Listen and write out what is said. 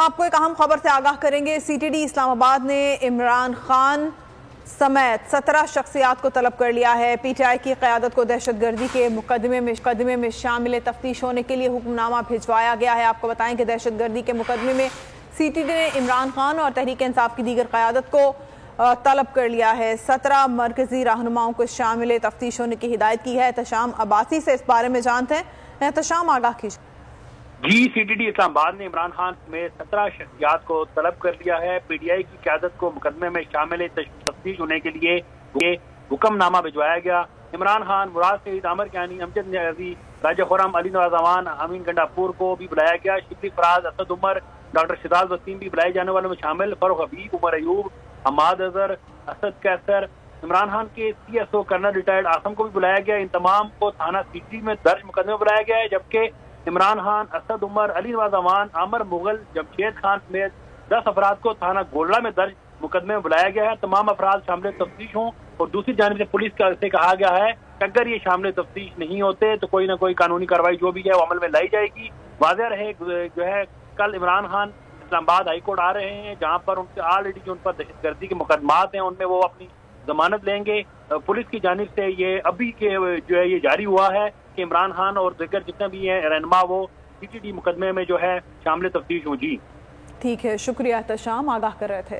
آپ کو ایک اہم خبر سے آگاہ کریں گے۔ سی ٹی ڈی اسلام آباد نے عمران خان سمیت 17 شخصیات کو طلب کر لیا ہے۔ پی ٹی آئی کی قیادت کو دہشت گردی کے مقدمے میں شامل تفتیش ہونے کے لیے حکم نامہ بھجوایا گیا ہے۔ آپ کو بتائیں کہ دہشت گردی کے مقدمے میں سی ٹی ڈی نے عمران خان اور تحریک انصاف کی دیگر قیادت کو طلب کر لیا ہے۔ 17 مرکزی رہنماؤں کو شامل تفتیش ہونے کی ہدایت کی ہے۔ احتشام عباسی سے اس بارے میں جانتے ہیں۔ احتشام، آگاہ کیجیے۔ جی، سی ٹی ڈی اسلام آباد نے عمران خان میں 17 شخصیات کو طلب کر لیا ہے۔ پی ٹی آئی کی قیادت کو مقدمے میں شامل تفتیش ہونے کے لیے یہ حکم نامہ بھجوایا گیا۔ عمران خان، مراد سعید، عامر کیانی، امجد نیازی، راجہ خرم، علی نواز امان، امین گنڈاپور کو بھی بلایا گیا۔ شبلی فراز، اسد عمر، ڈاکٹر شہزاد وسیم بھی بلائے جانے والوں میں شامل۔ فاروق حبیب، عمر ایوب، حماد اظہر، اسد کیسر، عمران خان کے C S O colonel retired Asim کو بھی بلایا گیا۔ ان تمام کو تھانہ سیٹی میں درج مقدمے میں بلایا گیا ہے، جبکہ عمران خان، اسد عمر، علی نواز امان، عامر مغل، جمشید خان سمیت 10 افراد کو تھانہ گولڑا میں درج مقدمے میں بلایا گیا ہے۔ تمام افراد شامل تفتیش ہوں، اور دوسری جانب سے پولیس سے کہا گیا ہے کہ اگر یہ شامل تفتیش نہیں ہوتے تو کوئی نہ کوئی قانونی کارروائی جو بھی ہے وہ عمل میں لائی جائے گی۔ واضح رہے جو ہے کل عمران خان اسلام آباد ہائی کورٹ آ رہے ہیں، جہاں پر ان کے آلریڈی جو ان پر دہشت گردی کے مقدمات ہیں ان میں وہ اپنی ضمانت لیں گے۔ پولیس کی جانب سے یہ ابھی کے جو ہے یہ جاری ہوا ہے کہ عمران خان اور دیگر جتنے بھی ہیں رہنما وہ سی ٹی ڈی مقدمے میں جو ہے شامل تفتیش ہوں۔ جی ٹھیک ہے، شکریہ احتشام، آگاہ کر رہے تھے۔